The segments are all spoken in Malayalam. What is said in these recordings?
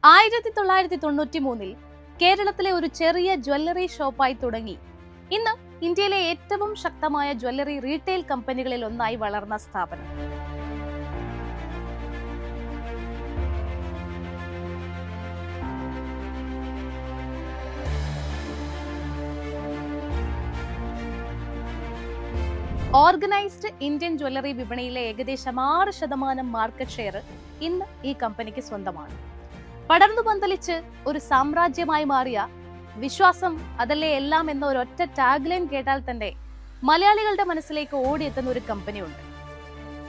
1993 കേരളത്തിലെ ഒരു ചെറിയ ജ്വല്ലറി ഷോപ്പായി തുടങ്ങി ഇന്ന് ഇന്ത്യയിലെ ഏറ്റവും ശക്തമായ ജ്വല്ലറി റീറ്റെയിൽ കമ്പനികളിൽ ഒന്നായി വളർന്ന സ്ഥാപനം. ഓർഗനൈസ്ഡ് ഇന്ത്യൻ ജ്വല്ലറി വിപണിയിലെ ഏകദേശം 6% മാർക്കറ്റ് ഷെയർ ഇന്ന് ഈ കമ്പനിക്ക് സ്വന്തമാണ്. പടർന്നു പന്തലിച്ച് ഒരു സാമ്രാജ്യമായി മാറിയ വിശ്വാസം അതല്ലേ എല്ലാം എന്ന ഒരൊറ്റ ടാഗ്ലൈൻ കേട്ടാൽ തന്നെ മലയാളികളുടെ മനസ്സിലേക്ക് ഓടിയെത്തുന്ന ഒരു കമ്പനിയുണ്ട്.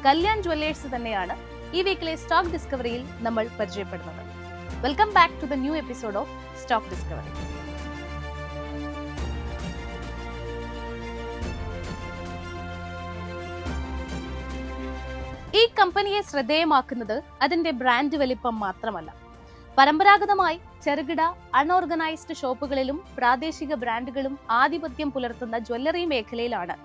കല്യാൺ ജ്വല്ലേഴ്സ് തന്നെയാണ് ഈ വീക്കിലെ സ്റ്റോക്ക് ഡിസ്കവറിയിൽ നമ്മൾ പരിചയപ്പെടുന്നത്. Welcome back to the new episode of stock discovery. ഈ കമ്പനിയെ ശ്രദ്ധേയമാക്കുന്നത് അതിന്റെ ബ്രാൻഡ് വലിപ്പം മാത്രമല്ല, പരമ്പരാഗതമായി ചെറുകിട അൺഓർഗനൈസ്ഡ് ഷോപ്പുകളിലും പ്രാദേശിക ബ്രാൻഡുകളും ആധിപത്യം പുലർത്തുന്ന ജ്വല്ലറി മേഖലയിലാണ്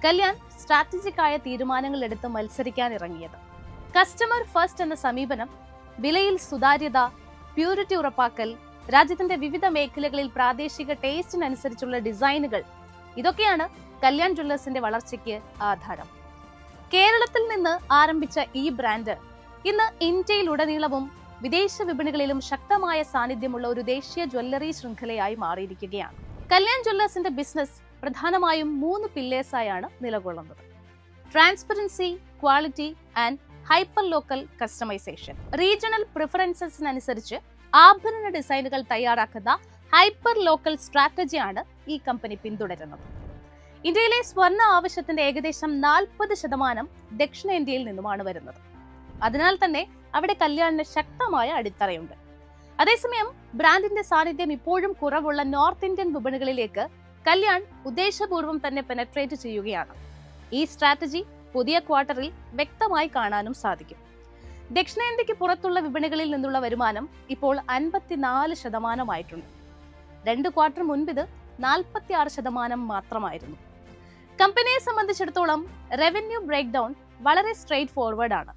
കല്യാൺ സ്ട്രാറ്റജിക് ആയ തീരുമാനങ്ങൾ എടുത്ത് മത്സരിക്കാൻ ഇറങ്ങിയത്. കസ്റ്റമർ ഫസ്റ്റ് എന്ന സമീപനം, വിലയിൽ സുതാര്യത, പ്യൂരിറ്റി ഉറപ്പാക്കൽ, രാജ്യത്തിന്റെ വിവിധ മേഖലകളിൽ പ്രാദേശിക ടേസ്റ്റിനനുസരിച്ചുള്ള ഡിസൈനുകൾ, ഇതൊക്കെയാണ് കല്യാൺ ജ്വല്ലേഴ്സിന്റെ വളർച്ചയ്ക്ക് ആധാരം. കേരളത്തിൽ നിന്ന് ആരംഭിച്ച ഈ ബ്രാൻഡ് ഇന്ന് ഇന്ത്യയിലുടനീളവും വിദേശ വിപണികളിലും ശക്തമായ സാന്നിധ്യമുള്ള ഒരു ദേശീയ ജ്വല്ലറി ശൃംഖലയായി മാറിയിരിക്കുകയാണ്. കല്യാൺ ജ്വല്ലേഴ്സിന്റെ ബിസിനസ് പ്രധാനമായും 3 പില്ലേഴ്സായാണ് നിലകൊള്ളുന്നത്: transparency, quality and hyper local customisation. Regional പ്രിഫറൻസസിനനുസരിച്ച് ആഭരണ ഡിസൈനുകൾ തയ്യാറാക്കുന്ന ഹൈപ്പർ ലോക്കൽ സ്ട്രാറ്റജിയാണ് ഈ കമ്പനി പിന്തുടരുന്നത്. ഇന്ത്യയിലെ സ്വർണ്ണ ആവശ്യത്തിന്റെ ഏകദേശം 40% ദക്ഷിണേന്ത്യയിൽ നിന്നുമാണ് വരുന്നത്. അതിനാൽ തന്നെ അവിടെ കല്യാണിന് ശക്തമായ അടിത്തറയുണ്ട്. അതേസമയം ബ്രാൻഡിന്റെ സാന്നിധ്യം ഇപ്പോഴും കുറവുള്ള നോർത്ത് ഇന്ത്യൻ വിപണികളിലേക്ക് കല്യാൺ ഉദ്ദേശപൂർവ്വം തന്നെ പെനട്രേറ്റ് ചെയ്യുകയാണ്. ഈ സ്ട്രാറ്റജി പുതിയ ക്വാർട്ടറിൽ വ്യക്തമായി കാണാനും സാധിക്കും. ദക്ഷിണേന്ത്യക്ക് പുറത്തുള്ള വിപണികളിൽ നിന്നുള്ള വരുമാനം ഇപ്പോൾ 54% 2 ക്വാർട്ടർ മുൻപ് ഇത് 46% മാത്രമായിരുന്നു. കമ്പനിയെ സംബന്ധിച്ചിടത്തോളം റവന്യൂ ബ്രേക്ക് ഡൗൺ വളരെ സ്ട്രെയിറ്റ് ഫോർവേഡ് ആണ്.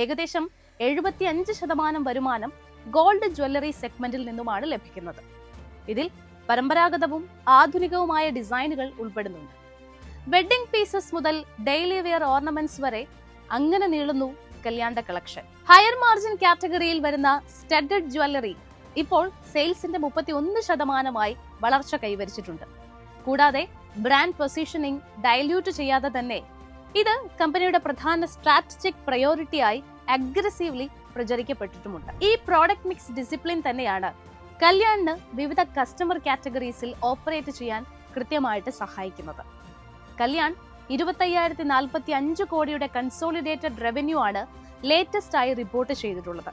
ഏകദേശം 75% വരുമാനം ഗോൾഡ് ജ്വല്ലറി സെഗ്മെന്റിൽ നിന്നുമാണ് ലഭിക്കുന്നത്. ഇതിൽ പരമ്പരാഗതവും ആധുനികവുമായ ഡിസൈനുകൾ ഉൾപ്പെടുന്നുണ്ട്. വെഡ്ഡിംഗ് പീസസ് മുതൽ ഡെയിലി വെയർ ഓർണമെന്റ്സ് വരെ അങ്ങനെ നീളുന്നു കല്യാണിന്റെ കളക്ഷൻ. ഹയർ മാർജിൻ കാറ്റഗറിയിൽ വരുന്ന സ്റ്റഡഡ് ജ്വല്ലറി ഇപ്പോൾ സെയിൽസിന്റെ 31% വളർച്ച കൈവരിച്ചിട്ടുണ്ട്. കൂടാതെ ബ്രാൻഡ് പൊസിഷനിങ് ഡൈല്യൂട്ട് ചെയ്യാതെ തന്നെ ഇത് കമ്പനിയുടെ പ്രധാന സ്ട്രാറ്റജിക് പ്രയോറിറ്റിയായി അഗ്രസീവ്ലി പ്രചരിക്കപ്പെട്ടിട്ടുമുണ്ട്. ഈ പ്രോഡക്റ്റ് മിക്സ് ഡിസിപ്ലിൻ തന്നെയാണ് കല്യാണിന് വിവിധ കസ്റ്റമർ കാറ്റഗറീസിൽ ഓപ്പറേറ്റ് ചെയ്യാൻ കൃത്യമായിട്ട് സഹായിക്കുന്നത്. കല്യാൺ 25,045 കോടിയുടെ കൺസോളിഡേറ്റഡ് റവന്യൂ ആണ് ലേറ്റസ്റ്റ് ആയി റിപ്പോർട്ട് ചെയ്തിട്ടുള്ളത്.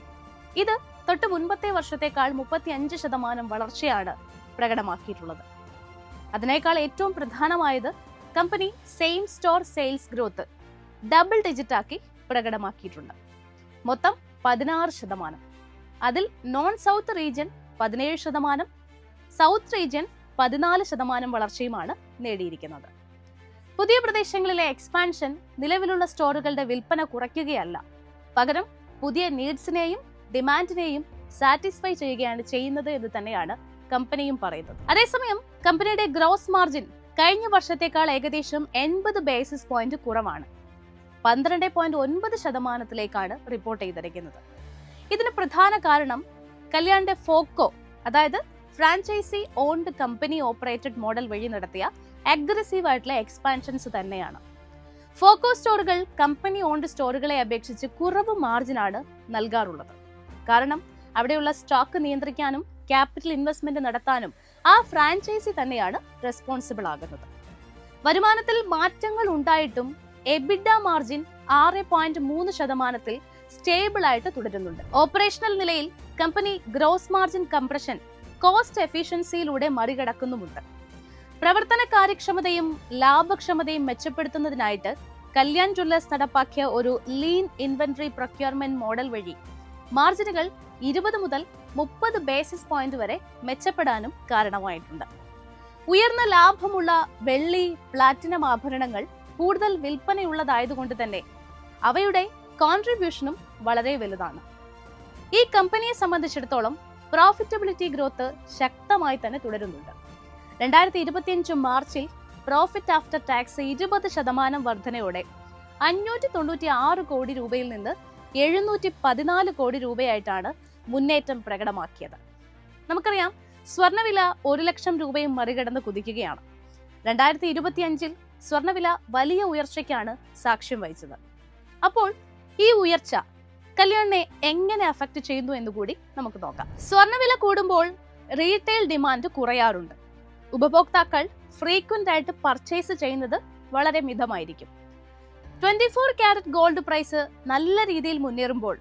ഇത് തൊട്ട് മുൻപത്തെ വർഷത്തേക്കാൾ 35% വളർച്ചയാണ് പ്രകടമാക്കിയിട്ടുള്ളത്. അതിനേക്കാൾ ഏറ്റവും പ്രധാനമായത് company same store sales growth double digit ആക്കി പ്രകടമാക്കിയിട്ടുണ്ട്. മൊത്തം 16%. അതിൽ non south region 17%, south region 14% വളർച്ചയുമാണ് നേടിയിരിക്കുന്നത്. പുതിയ പ്രദേശങ്ങളിലെ എക്സ്പാൻഷൻ നിലവിലുള്ള സ്റ്റോറുകളുടെ വിൽപ്പന കുറയ്ക്കുകയല്ല, പകരം പുതിയ നീഡ്സിനെയും ഡിമാൻഡിനെയും സാറ്റിസ്ഫൈ ചെയ്യുകയാണ് ചെയ്യുന്നത് എന്ന് തന്നെയാണ് കമ്പനിയും പറയുന്നത്. അതേസമയം കമ്പനിയുടെ ഗ്രോസ് മാർജിൻ കഴിഞ്ഞ വർഷത്തേക്കാൾ ഏകദേശം 80 ബേസിസ് പോയിന്റ് കുറവാണ്. 12.9% റിപ്പോർട്ട് ചെയ്തിരിക്കുന്നത്. ഇതിന് പ്രധാന കാരണം കല്യാണിന്റെ ഫോക്കോ, അതായത് franchise owned company operated model വഴി നടത്തിയ അഗ്രസീവ് ആയിട്ടുള്ള എക്സ്പാൻഷൻസ് തന്നെയാണ്. ഫോക്കോ സ്റ്റോറുകൾ കമ്പനി ഓൺഡ് സ്റ്റോറുകളെ അപേക്ഷിച്ച് കുറവ് മാർജിനാണ് നൽകാറുള്ളത്. കാരണം അവിടെയുള്ള സ്റ്റോക്ക് നിയന്ത്രിക്കാനും ക്യാപിറ്റൽ ഇൻവെസ്റ്റ്മെന്റ് നടത്താനും ആ ഫ്രാഞ്ചൈസി തന്നെയാണ് റെസ്പോൺസിബിൾ ആകുന്നത്. വരുമാനത്തിൽ മാറ്റങ്ങൾ ഉണ്ടായിട്ടും എബിഡ മാർജിൻ 6.3% സ്റ്റേബിൾ ആയിട്ട് തുടരുന്നുണ്ട്. ഓപ്പറേഷണൽ നിലയിൽ company gross margin compression cost എഫിഷ്യൻസിയിലൂടെ മറികടക്കുന്നുമുണ്ട്. പ്രവർത്തന കാര്യക്ഷമതയും ലാഭക്ഷമതയും മെച്ചപ്പെടുത്തുന്നതിനായിട്ട് കല്യാൺ ജ്വല്ലേഴ്സ് നടപ്പാക്കിയ ഒരു ലീൻ ഇൻവെന്ററി പ്രൊക്യൂർമെന്റ് മോഡൽ വഴി മാർജിനുകൾ 20 മുതൽ 30 ബേസിസ് പോയിന്റ് വരെ മെച്ചപ്പെടാനും കാരണമായിട്ടുണ്ട്. ഉയർന്ന ലാഭമുള്ള വെള്ളി, പ്ലാറ്റിനം ആഭരണങ്ങൾ കൂടുതൽ വിൽപ്പനയുള്ളതായതുകൊണ്ട് തന്നെ അവയുടെ കോൺട്രിബ്യൂഷനും വളരെ വലുതാണ്. ഈ കമ്പനിയെ സംബന്ധിച്ചിടത്തോളം പ്രോഫിറ്റബിലിറ്റി ഗ്രോത്ത് ശക്തമായി തന്നെ തുടരുന്നുണ്ട്. 2025 മാർച്ചിൽ പ്രോഫിറ്റ് ആഫ്റ്റർ ടാക്സ് 20% വർധനയോടെ 596 കോടി രൂപയിൽ നിന്ന് 714 കോടി രൂപയായിട്ടാണ് മുന്നേറ്റം പ്രകടമാക്കിയത്. നമുക്കറിയാം, സ്വർണ്ണവില 1 ലക്ഷം രൂപയും മറികടന്ന് കുതിക്കുകയാണ്. 2025 സ്വർണ്ണവില വലിയ ഉയർച്ചയ്ക്കാണ് സാക്ഷ്യം വഹിച്ചത്. അപ്പോൾ ഈ ഉയർച്ച കല്യാണിനെ എങ്ങനെ അഫക്ട് ചെയ്യുന്നു എന്നുകൂടി നമുക്ക് നോക്കാം. സ്വർണ്ണവില കൂടുമ്പോൾ റീറ്റെയിൽ ഡിമാൻഡ് കുറയാറുണ്ട്. ഉപഭോക്താക്കൾ ഫ്രീക്വന്റ് ആയിട്ട് പർച്ചേസ് ചെയ്യുന്നത് വളരെ മിതമായിരിക്കും. 24 ക്യാരറ്റ് ഗോൾഡ് പ്രൈസ് നല്ല രീതിയിൽ മുന്നേറുമ്പോൾ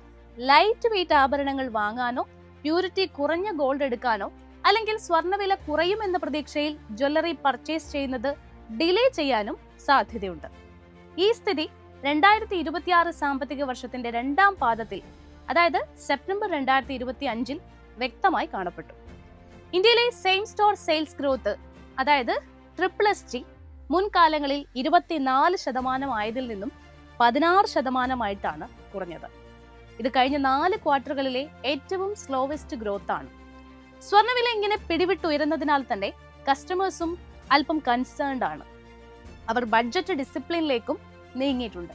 ലൈറ്റ് വെയിറ്റ് ആഭരണങ്ങൾ വാങ്ങാനോ പ്യൂരിറ്റി കുറഞ്ഞ ഗോൾഡ് എടുക്കാനോ അല്ലെങ്കിൽ സ്വർണ്ണവില കുറയുമെന്ന പ്രതീക്ഷയിൽ ജ്വല്ലറി പർച്ചേസ് ചെയ്യുന്നത് ഡിലേ ചെയ്യാനും സാധ്യതയുണ്ട്. ഈ സ്ഥിതി 2026 സാമ്പത്തിക വർഷത്തിന്റെ 2ാം പാദത്തിൽ, അതായത് സെപ്റ്റംബർ 2025 വ്യക്തമായി കാണപ്പെട്ടു. ഇന്ത്യയിലെ സെയിം സ്റ്റോർ സെയിൽസ് ഗ്രോത്ത്, അതായത് SSG, മുൻകാലങ്ങളിൽ 24% ആയതിൽ നിന്നും 16% കുറഞ്ഞത്. ഇത് കഴിഞ്ഞ 4 ക്വാർട്ടറുകളിലെ ഏറ്റവും സ്ലോവസ്റ്റ് ഗ്രോത്ത് ആണ്. സ്വർണ്ണവില ഇങ്ങനെ പിടിവിട്ടുയരുന്നതിനാൽ തന്നെ കസ്റ്റമേഴ്സും അല്പം കൺസേൺഡ് ആണ്. അവർ ബഡ്ജറ്റ് ഡിസിപ്ലിനിലേക്കും നീങ്ങിയിട്ടുണ്ട്.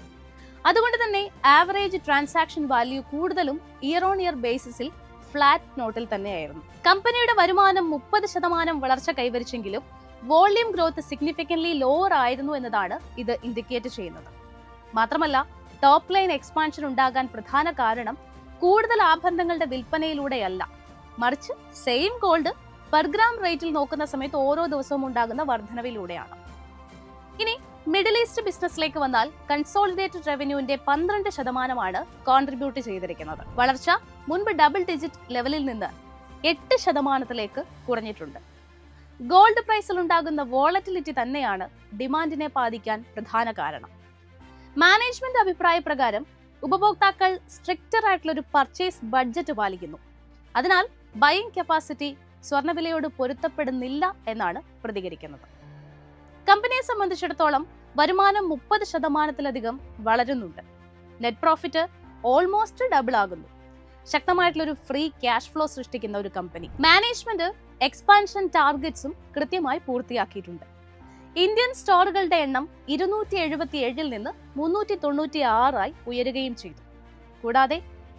അതുകൊണ്ട് തന്നെ ആവറേജ് ട്രാൻസാക്ഷൻ വാല്യൂ കൂടുതലും ഇയർ ഓൺ ഇയർ ബേസിസിൽ ഫ്ലാറ്റ് നോട്ടിൽ തന്നെയായിരുന്നു. കമ്പനിയുടെ വരുമാനം 30% വളർച്ച കൈവരിച്ചെങ്കിലും വോള്യൂം ഗ്രോത്ത് സിഗ്നിഫിക്കന്റ്ലി ലോവർ ആയിരുന്നു എന്നതാണ് ഇത് ഇൻഡിക്കേറ്റ് ചെയ്യുന്നത്. മാത്രമല്ല, ടോപ്പ് ലൈൻ എക്സ്പാൻഷൻ ഉണ്ടാകാൻ പ്രധാന കാരണം കൂടുതൽ ആഭരണങ്ങളുടെ വിൽപ്പനയിലൂടെയല്ല, മറിച്ച് സെയിം ഗോൾഡ് പെർ ഗ്രാം റേറ്റിൽ നോക്കുന്ന സമയത്ത് ഓരോ ദിവസവും ഉണ്ടാകുന്ന വർധനവിലൂടെയാണ്. ഇനി മിഡിൽ ഈസ്റ്റ് ബിസിനസ്സിലേക്ക് വന്നാൽ കൺസോളിഡേറ്റഡ് റവന്യൂവിന്റെ 12% കോൺട്രിബ്യൂട്ട് ചെയ്തിരിക്കുന്നത്. വളർച്ച മുൻപ് ഡബിൾ ഡിജിറ്റ് ലെവലിൽ നിന്ന് 8% കുറഞ്ഞിട്ടുണ്ട്. ഗോൾഡ് പ്രൈസിൽ ഉണ്ടാകുന്ന വോളറ്റിലിറ്റി തന്നെയാണ് ഡിമാൻഡിനെ ബാധിക്കാൻ പ്രധാന കാരണം. മാനേജ്മെന്റ് അഭിപ്രായ പ്രകാരം ഉപഭോക്താക്കൾ സ്ട്രിക്റ്റർ ആയിട്ടുള്ള ഒരു പർച്ചേസ് ബഡ്ജറ്റ് പാലിക്കുന്നു. അതിനാൽ ബൈയിങ് കപ്പാസിറ്റി സ്വർണ്ണവിലയോട് പൊരുത്തപ്പെടുന്നില്ല എന്നാണ് പ്രതികരിക്കുന്നത്. കമ്പനിയെ സംബന്ധിച്ചിടത്തോളം വരുമാനം 30%-ലധികം വളരുന്നുണ്ട്. നെറ്റ് പ്രോഫിറ്റ് ഓൾമോസ്റ്റ് ഡബിൾ ആകുന്നു. ശക്തമായിട്ടുള്ള ഒരു ഫ്രീ ക്യാഷ് ഫ്ലോ സൃഷ്ടിക്കുന്ന ഒരു കമ്പനി. മാനേജ്മെന്റ് എക്സ്പാൻഷൻ ടാർഗറ്റ്സും കൃത്യമായി പൂർത്തിയാക്കിയിട്ടുണ്ട്. ഇന്ത്യൻ സ്റ്റോറുകളുടെ എണ്ണം 277-ൽ നിന്ന് 396 ഉയരുകയും ചെയ്തു. കൂടാതെ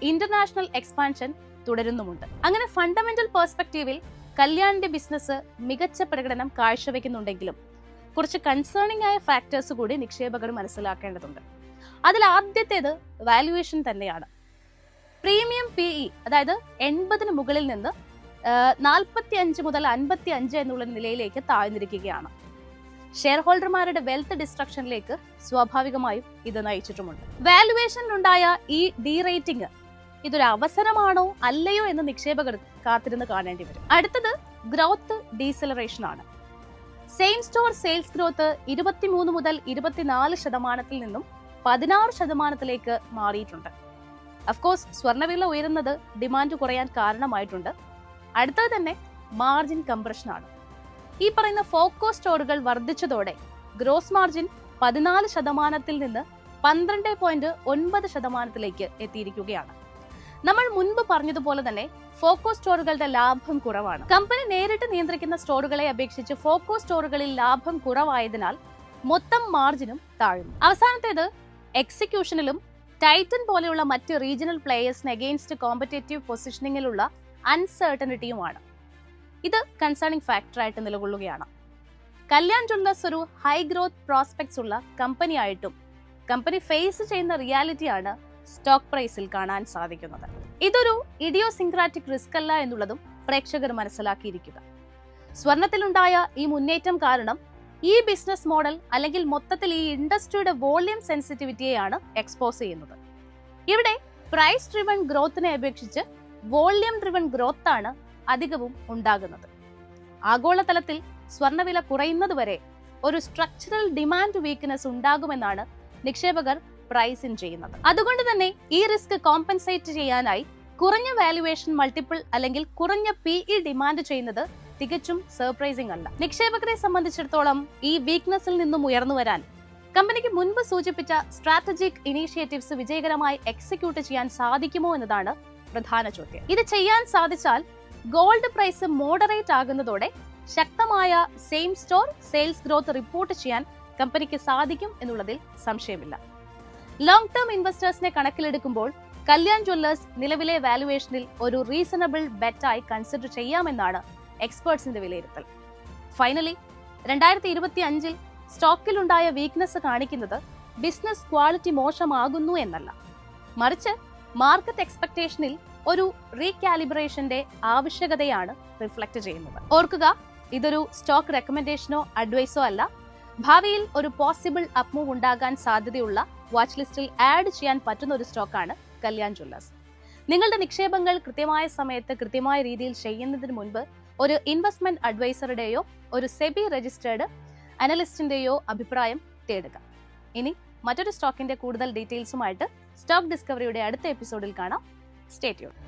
ഇന്റർനാഷണൽ എക്സ്പാൻഷൻ തുടരുന്നുമുണ്ട്. അങ്ങനെ ഫണ്ടമെന്റൽ പെർസ്പെക്റ്റീവിൽ കല്യാണിന്റെ ബിസിനസ് മികച്ച പ്രകടനം കാഴ്ചവെക്കുന്നുണ്ടെങ്കിലും കുറച്ച് കൺസേണിംഗ് ആയ ഫാക്ടേഴ്സ് കൂടി നിക്ഷേപകർ മനസ്സിലാക്കേണ്ടതുണ്ട്. അതിൽ ആദ്യത്തേത് വാല്യുവേഷൻ തന്നെയാണ്. പ്രീമിയം PE, അതായത് 80-ന് മുകളിൽ നിന്ന് 45 മുതൽ 55 എന്നുള്ള നിലയിലേക്ക് താഴ്ന്നിരിക്കുകയാണ്. ഷെയർ ഹോൾഡർമാരുടെ വെൽത്ത് ഡിസ്ട്രക്ഷനിലേക്ക് സ്വാഭാവികമായും ഇത് നയിച്ചിട്ടുമുണ്ട്. വാല്യുവേഷനിലുണ്ടായ ഈ ഡീറേറ്റിംഗ് ഇതൊരു അവസരമാണോ അല്ലയോ എന്ന് നിക്ഷേപകർ കാത്തിരുന്ന് കാണേണ്ടി വരും. അടുത്തത് ഗ്രോത്ത് ഡീസലറേഷൻ ആണ്. സെയിം സ്റ്റോർ സെയിൽസ് ഗ്രോത്ത് 23 മുതൽ 24% നിന്നും 16% മാറിയിട്ടുണ്ട്. അഫ്കോഴ്സ് സ്വർണ്ണവില ഉയരുന്നത് ഡിമാൻഡ് കുറയാൻ കാരണമായിട്ടുണ്ട്. അടുത്തത് തന്നെ മാർജിൻ കംപ്രഷൻ ആണ്. ഈ പറയുന്ന ഫോക്കോ സ്റ്റോറുകൾ വർദ്ധിച്ചതോടെ ഗ്രോസ് മാർജിൻ 14% നിന്ന് 12.9% എത്തിയിരിക്കുകയാണ്. നമ്മൾ മുൻപ് പറഞ്ഞതുപോലെ തന്നെ ഫോക്കോ സ്റ്റോറുകളുടെ ലാഭം കുറവാണ്. കമ്പനി നേരിട്ട് നിയന്ത്രിക്കുന്ന സ്റ്റോറുകളെ അപേക്ഷിച്ച് ഫോക്കോ സ്റ്റോറുകളിൽ ലാഭം കുറവായതിനാൽ മൊത്തം മാർജിനും താഴുന്നു. അവസാനത്തേത് എക്സിക്യൂഷനിലും ടൈറ്റൻ പോലെയുള്ള മറ്റ് റീജിയണൽ പ്ലേയേഴ്സിന് അഗെയിൻസ്റ്റ് കോമ്പറ്റേറ്റീവ് പൊസിഷനിങ്ങിലുള്ള അൺസർട്ടനിറ്റിയുമാണ്. ഇത് കൺസേണിംഗ് ഫാക്ടറായിട്ട് നിലകൊള്ളുകയാണ്. കല്യാൺ ജ്വല്ലേഴ്സ് ഒരു ഹൈ ഗ്രോത്ത് പ്രോസ്പെക്ട്സ് ഉള്ള കമ്പനി ആയിട്ടും കമ്പനി ഫേസ് ചെയ്യുന്ന റിയാലിറ്റിയാണ് സ്റ്റോക്ക് പ്രൈസിൽ കാണാൻ സാധിക്കുന്നത്. ഇതൊരു ഇഡിയോസിൻക്രാറ്റിക് റിസ്ക് അല്ല എന്നുള്ളതും പ്രേക്ഷകർ മനസ്സിലാക്കിയിരിക്കുക. സ്വർണത്തിലുണ്ടായ ഈ മുന്നേറ്റം കാരണം ഈ ബിസിനസ് മോഡൽ അല്ലെങ്കിൽ മൊത്തത്തിൽ ഈ ഇൻഡസ്ട്രിയുടെ വോള്യൂം സെൻസിറ്റിവിറ്റിയെയാണ് എക്സ്പോസ് ചെയ്യുന്നത്. ഇവിടെ പ്രൈസ് ഡ്രിവൺ ഗ്രോത്തിനെ അപേക്ഷിച്ച് വോള്യൂം ഡ്രിവൺ ഗ്രോത്ത് ആണ് അധികവും ഉണ്ടാകുന്നത്. ആഗോളതലത്തിൽ സ്വർണ്ണവില കുറയുന്നതുവരെ ഒരു സ്ട്രക്ചറൽ ഡിമാൻഡ് വീക്ക്നെസ് ഉണ്ടാകുമെന്നാണ് നിക്ഷേപകർ പ്രൈസ് ഇൻ ചെയ്യുന്നത്. അതുകൊണ്ട് തന്നെ ഈ റിസ്ക് കോമ്പൻസേറ്റ് ചെയ്യാനായി കുറഞ്ഞ വാല്യുവേഷൻ മൾട്ടിപ്പിൾ അല്ലെങ്കിൽ കുറഞ്ഞ PE ഡിമാൻഡ് ചെയ്യുന്നത് തികച്ചും സർപ്രൈസിംഗ് അല്ല. നിക്ഷേപകരെ സംബന്ധിച്ചിടത്തോളം ഈ വീക്ക്നെസ്സിൽ നിന്നും ഉയർന്നു വരാൻ കമ്പനിക്ക് മുൻപ് സൂചിപ്പിച്ച സ്ട്രാറ്റജിക് ഇനീഷ്യേറ്റീവ്സ് വിജയകരമായി എക്സിക്യൂട്ട് ചെയ്യാൻ സാധിക്കുമോ എന്നതാണ് പ്രധാന ചോദ്യം. ഇത് ചെയ്യാൻ സാധിച്ചാൽ ഗോൾഡ് പ്രൈസ് മോഡറേറ്റ് ആകുന്നതോടെ ശക്തമായ same store sales growth report ചെയ്യാൻ കമ്പനിക്ക് സാധിക്കും എന്നുള്ളതിൽ സംശയമില്ല. ലോങ് ടേം ഇൻവെസ്റ്റേഴ്സിനെ കണക്കിലെടുക്കുമ്പോൾ കല്യാൺ ജ്വല്ലേഴ്സ് നിലവിലെ വാലുവേഷനിൽ ഒരു റീസണബിൾ ബെറ്റായി കൺസിഡർ ചെയ്യാമെന്നാണ് എക്സ്പേർട്സിന്റെ വിലയിരുത്തൽ. ഫൈനലി 2025 സ്റ്റോക്കിലുണ്ടായ വീക്ക്നെസ് കാണിക്കുന്നത് ബിസിനസ് ക്വാളിറ്റി മോശമാകുന്നു എന്നല്ല, മറിച്ച് മാർക്കറ്റ് എക്സ്പെക്ടേഷനിൽ ഒരു റീകാലിബ്രേഷന്റെ ആവശ്യകതയാണ് റിഫ്ലക്ട് ചെയ്യുന്നത്. ഓർക്കുക, ഇതൊരു സ്റ്റോക്ക് റെക്കമെൻഡേഷനോ അഡ്വൈസോ അല്ല. ഭാവിയിൽ ഒരു പോസിബിൾ അപ്മൂവ് ഉണ്ടാകാൻ സാധ്യതയുള്ള വാച്ച് ലിസ്റ്റിൽ ആഡ് ചെയ്യാൻ പറ്റുന്ന ഒരു സ്റ്റോക്കാണ് കല്യാൺ ജ്വല്ലേഴ്സ്. നിങ്ങളുടെ നിക്ഷേപങ്ങൾ കൃത്യമായ സമയത്ത് കൃത്യമായ രീതിയിൽ ചെയ്യുന്നതിന് മുൻപ് ഒരു ഇൻവെസ്റ്റ്മെന്റ് അഡ്വൈസറുടെയോ ഒരു സെബി രജിസ്റ്റേർഡ് അനലിസ്റ്റിന്റെയോ അഭിപ്രായം തേടുക. ഇനി മറ്റൊരു സ്റ്റോക്കിന്റെ കൂടുതൽ ഡീറ്റെയിൽസുമായിട്ട് സ്റ്റോക്ക് ഡിസ്കവറിയുടെ അടുത്ത എപ്പിസോഡിൽ കാണാം. Stay tuned.